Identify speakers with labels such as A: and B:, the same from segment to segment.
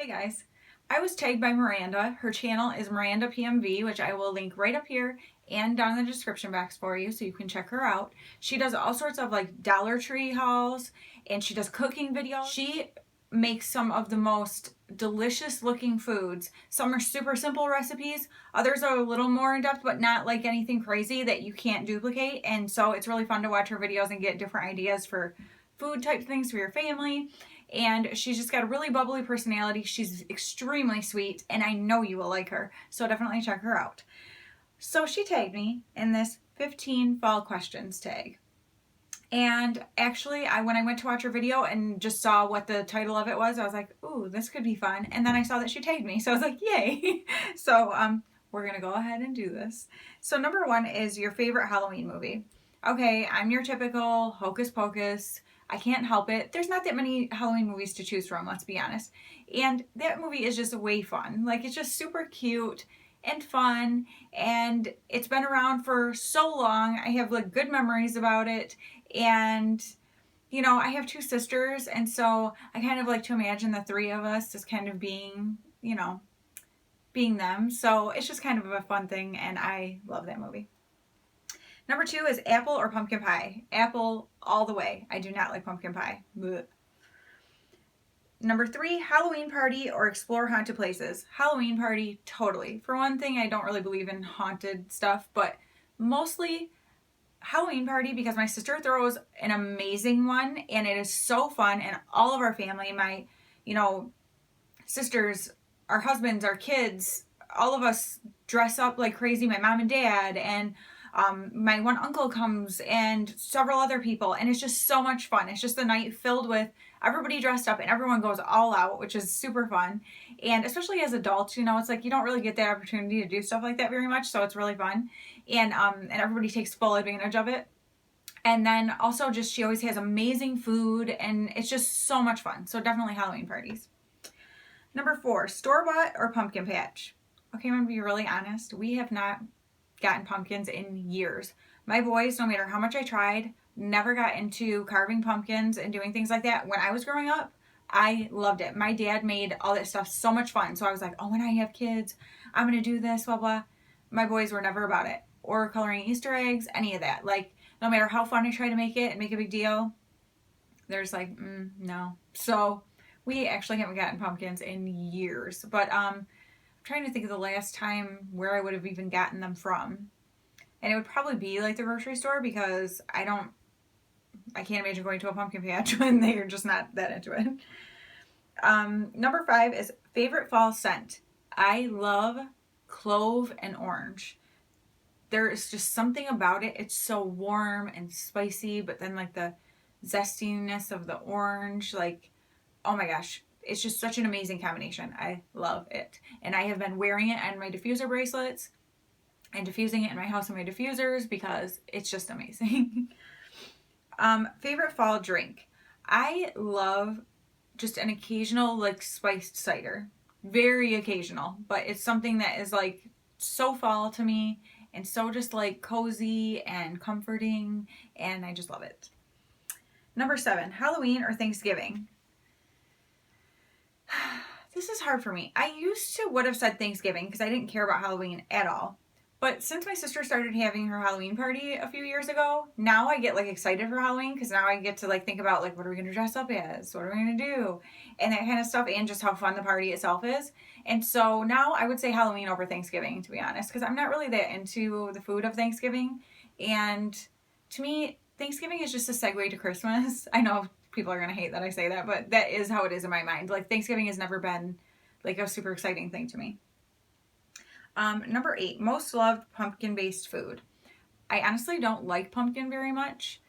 A: Hey guys, I was tagged by Miranda. Her channel is Miranda PMV, which I will link right up here and down in the description box for you so you can check her out. She does all sorts of like Dollar Tree hauls and she does cooking videos. She makes some of the most delicious looking foods. Some are super simple recipes, others are a little more in depth, but not like anything crazy that you can't duplicate. And so it's really fun to watch her videos and get different ideas for food type things for your family. And she's just got a really bubbly personality. She's extremely sweet, and I know you will like her, so definitely check her out. So she tagged me in this 15 fall questions tag. And actually, when I went to watch her video and just saw what the title of it was, I was like, ooh, this could be fun. And then I saw that she tagged me, so I was like, yay. So we're gonna go ahead and do this. So number one is your favorite Halloween movie. Okay, I'm your typical hocus pocus. I can't help it. There's not that many Halloween movies to choose from, let's be honest. And that movie is just way fun. Like, it's just super cute and fun, and it's been around for so long. I have like good memories about it, and you know, I have two sisters, and so I kind of like to imagine the three of us just kind of being, you know, being them. So it's just kind of a fun thing, and I love that movie. Number two is apple or pumpkin pie. Apple all the way. I do not like pumpkin pie. Blech. Number three, Halloween party or explore haunted places. Halloween party, totally. For one thing, I don't really believe in haunted stuff, but mostly Halloween party because my sister throws an amazing one and it is so fun, and all of our family, my, you know, sisters, our husbands, our kids, all of us dress up like crazy. My mom and dad, and my one uncle comes, and several other people, and it's just so much fun. It's just a night filled with everybody dressed up and everyone goes all out, which is super fun. And especially as adults, you know, it's like you don't really get that opportunity to do stuff like that very much, so it's really fun. And everybody takes full advantage of it. And then also just she always has amazing food, and it's just so much fun. So definitely Halloween parties. Number four, store-bought or pumpkin patch. Okay, I'm gonna be really honest. We have not gotten pumpkins in years. My boys, no matter how much I tried, never got into carving pumpkins and doing things like that. When I was growing up, I loved it. My dad made all that stuff so much fun. So I was like, oh, when I have kids, I'm gonna do this, blah, blah. My boys were never about it. Or coloring Easter eggs, any of that. Like, no matter how fun I try to make it and make a big deal, there's like, no. So we actually haven't gotten pumpkins in years. But I'm trying to think of the last time where I would have even gotten them from. And it would probably be like the grocery store, because I can't imagine going to a pumpkin patch when they're just not that into it. Number five is favorite fall scent. I love clove and orange. There is just something about it. It's so warm and spicy, but then like the zestiness of the orange, like, oh my gosh, it's just such an amazing combination. I love it. And I have been wearing it on my diffuser bracelets and diffusing it in my house in my diffusers because it's just amazing. Favorite fall drink. I love just an occasional like spiced cider. Very occasional, but it's something that is like so fall to me and so just like cozy and comforting, and I just love it. Number seven, Halloween or Thanksgiving. This is hard for me. I used to would have said Thanksgiving because I didn't care about Halloween at all. But since my sister started having her Halloween party a few years ago, now I get like excited for Halloween because now I get to like think about like, what are we going to dress up as? What are we going to do? And that kind of stuff, and just how fun the party itself is. And so now I would say Halloween over Thanksgiving, to be honest, because I'm not really that into the food of Thanksgiving. And to me, Thanksgiving is just a segue to Christmas. I know people are going to hate that I say that, but that is how it is in my mind. Like, Thanksgiving has never been like a super exciting thing to me. Number eight, most loved pumpkin-based food. I honestly don't like pumpkin very much,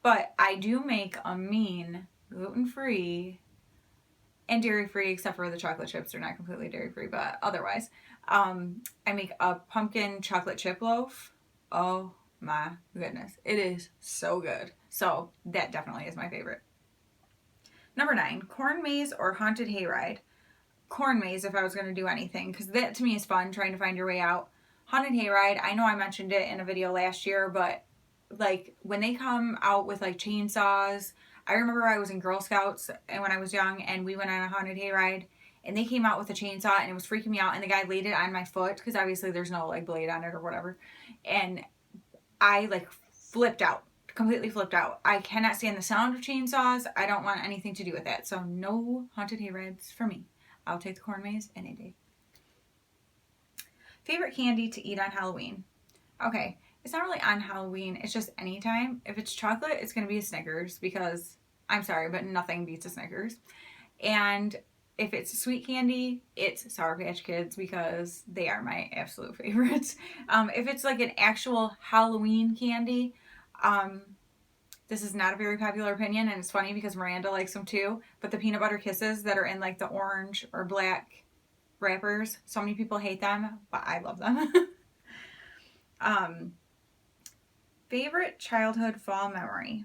A: but I do make a mean gluten-free and dairy-free, except for the chocolate chips. They're not completely dairy-free, but otherwise. I make a pumpkin chocolate chip loaf. Oh my goodness. It is so good. So that definitely is my favorite. Number nine, corn maze or haunted hayride. Corn maze if I was going to do anything, because that to me is fun, trying to find your way out. Haunted hayride, I know I mentioned it in a video last year, but like when they come out with like chainsaws, I remember I was in Girl Scouts and when I was young, and we went on a haunted hayride, and they came out with a chainsaw, and it was freaking me out, and the guy laid it on my foot, because obviously there's no like blade on it or whatever, and I like flipped out, completely flipped out. I cannot stand the sound of chainsaws. I don't want anything to do with that. So no haunted hayrides for me. I'll take the corn maze any day. Favorite candy to eat on Halloween? Okay, it's not really on Halloween. It's just anytime. If it's chocolate, it's going to be a Snickers, because I'm sorry, but nothing beats a Snickers. And if it's sweet candy, it's Sour Patch Kids, because they are my absolute favorites. If it's like an actual Halloween candy, this is not a very popular opinion, and it's funny because Miranda likes them too, but the peanut butter kisses that are in like the orange or black wrappers, so many people hate them, but I love them. Favorite childhood fall memory?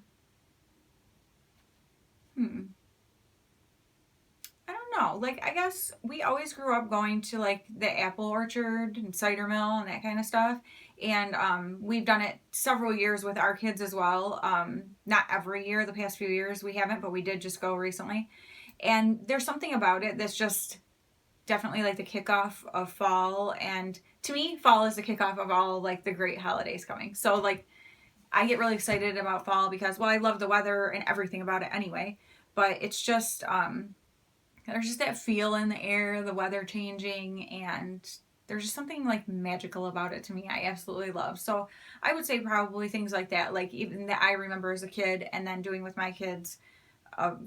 A: I don't know. Like, I guess we always grew up going to like the apple orchard and cider mill and that kind of stuff. And we've done it several years with our kids as well. Not every year, the past few years we haven't, but we did just go recently. And there's something about it that's just definitely like the kickoff of fall. And to me, fall is the kickoff of all like the great holidays coming. So like, I get really excited about fall because, well, I love the weather and everything about it anyway. But it's just, there's just that feel in the air, the weather changing, and there's just something like magical about it to me. I absolutely love. So I would say probably things like that, like even that I remember as a kid, and then doing with my kids,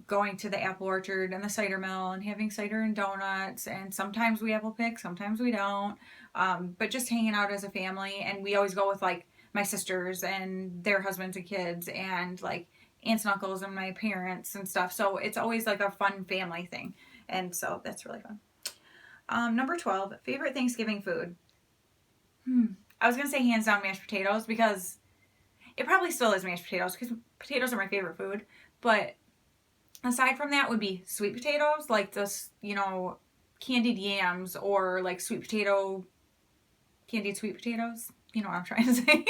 A: going to the apple orchard and the cider mill and having cider and donuts. And sometimes we apple pick, sometimes we don't. But just hanging out as a family. And we always go with like my sisters and their husbands and kids, and like aunts and uncles and my parents and stuff. So it's always like a fun family thing. And so that's really fun. Number 12, favorite Thanksgiving food. I was going to say hands down mashed potatoes, because it probably still is mashed potatoes, because potatoes are my favorite food. But aside from that would be sweet potatoes, like this, candied yams, or like sweet potato, candied sweet potatoes. You know what I'm trying to say.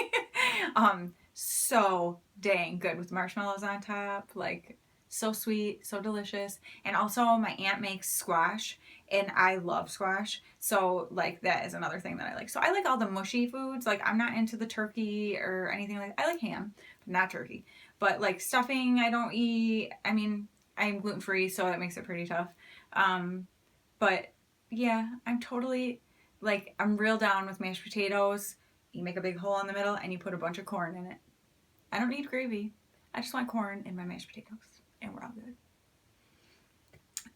A: So dang good with marshmallows on top, like so sweet, so delicious. And also my aunt makes squash, and I love squash, so like that is another thing that I like. So I like all the mushy foods. Like, I'm not into the turkey or anything like that. I like ham, but not turkey. But like stuffing, I don't eat. I mean, I'm gluten-free, so it makes it pretty tough. But yeah, I'm totally like, I'm real down with mashed potatoes. You make a big hole in the middle and you put a bunch of corn in it. I don't need gravy. I just want corn in my mashed potatoes, and we're all good.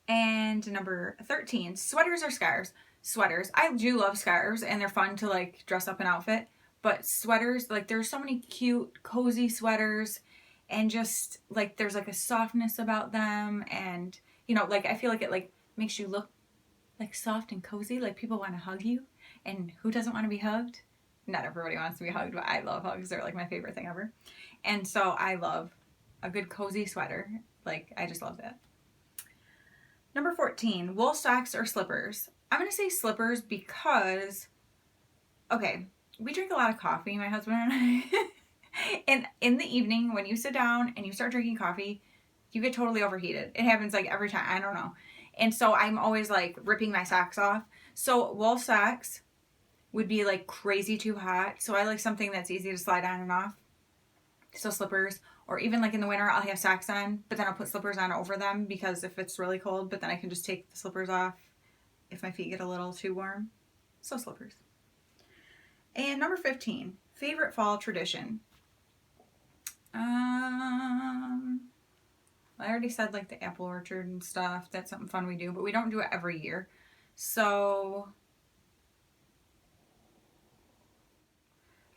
A: And number 13, sweaters or scarves? Sweaters. I do love scarves, and they're fun to like dress up an outfit. But sweaters, like there's so many cute, cozy sweaters, and just like there's like a softness about them, and like I feel like it like makes you look like soft and cozy, like people want to hug you, and who doesn't want to be hugged? Not everybody wants to be hugged, but I love hugs. They're like my favorite thing ever. And so I love a good cozy sweater. Like, I just love that. Number 14, wool socks or slippers? I'm going to say slippers because, okay, we drink a lot of coffee, my husband and I. And in the evening, when you sit down and you start drinking coffee, you get totally overheated. It happens like every time. I don't know. And so I'm always like ripping my socks off. So wool socks would be like crazy too hot. So I like something that's easy to slide on and off. So slippers, or even like in the winter, I'll have socks on, but then I'll put slippers on over them, because if it's really cold, but then I can just take the slippers off if my feet get a little too warm. So slippers. And number 15, favorite fall tradition. I already said like the apple orchard and stuff. That's something fun we do, but we don't do it every year. So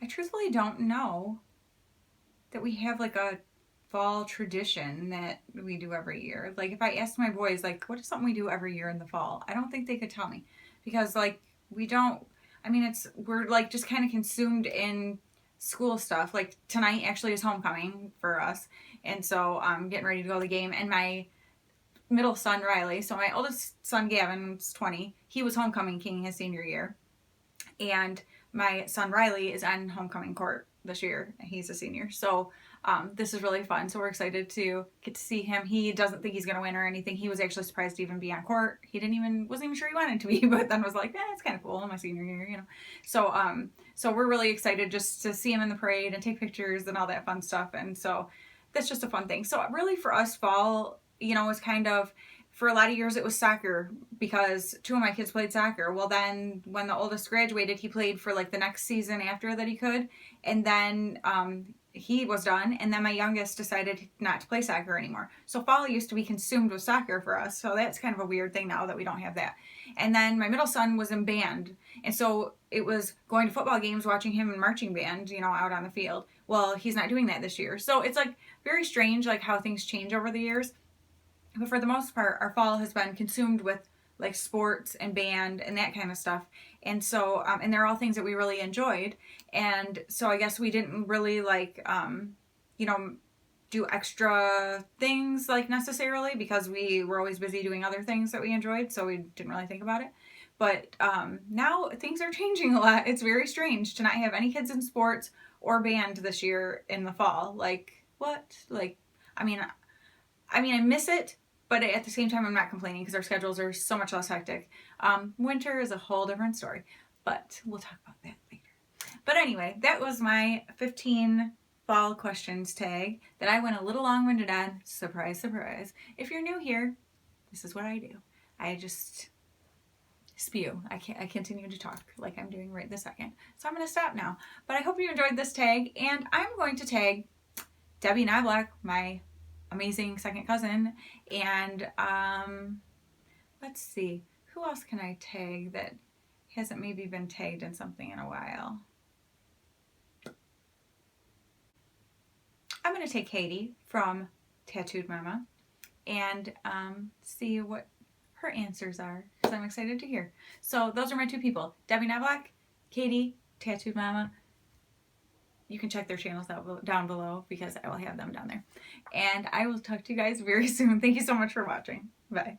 A: I truthfully don't know that we have like a fall tradition that we do every year. Like, if I asked my boys, like, what is something we do every year in the fall? I don't think they could tell me, because like we don't, I mean, we're like just kind of consumed in school stuff. Like tonight actually is homecoming for us. And so I'm getting ready to go to the game, and my middle son, Riley, so my oldest son, Gavin, was 20. He was homecoming king his senior year. And my son, Riley, is on homecoming court this year. He's a senior. So this is really fun. So we're excited to get to see him. He doesn't think he's going to win or anything. He was actually surprised to even be on court. He wasn't even sure he wanted to be, but then was like, it's kind of cool in my senior year, you know. So, so we're really excited just to see him in the parade and take pictures and all that fun stuff. And so that's just a fun thing. So really for us, fall, you know, was kind of, for a lot of years it was soccer because 2 of my kids played soccer. Well, then when the oldest graduated, he played for like the next season after that he could. And then he was done. And then my youngest decided not to play soccer anymore. So fall used to be consumed with soccer for us. So that's kind of a weird thing now that we don't have that. And then my middle son was in band. And so it was going to football games, watching him in marching band, you know, out on the field. Well, he's not doing that this year. So it's like very strange, like how things change over the years. But for the most part, our fall has been consumed with like sports and band and that kind of stuff. And so, and they're all things that we really enjoyed. And so I guess we didn't really like, you know, do extra things like necessarily because we were always busy doing other things that we enjoyed. So we didn't really think about it. But now things are changing a lot. It's very strange to not have any kids in sports or band this year in the fall. Like, what? Like, I mean, I miss it. But at the same time, I'm not complaining because our schedules are so much less hectic. Winter is a whole different story, but we'll talk about that later. But anyway, that was my 15 fall questions tag that I went a little long-winded on. Surprise, surprise. If you're new here, this is what I do. I just spew. I continue to talk like I'm doing right this second. So I'm going to stop now. But I hope you enjoyed this tag, and I'm going to tag Debbie Knobloch, my amazing second cousin, and let's see, who else can I tag that hasn't maybe been tagged in something in a while? I'm going to take Katie from Tattooed Mama and see what her answers are because I'm excited to hear. So those are my 2 people, Debbie Knobloch, Katie, Tattooed Mama. You can check their channels down below because I will have them down there. And I will talk to you guys very soon. Thank you so much for watching. Bye.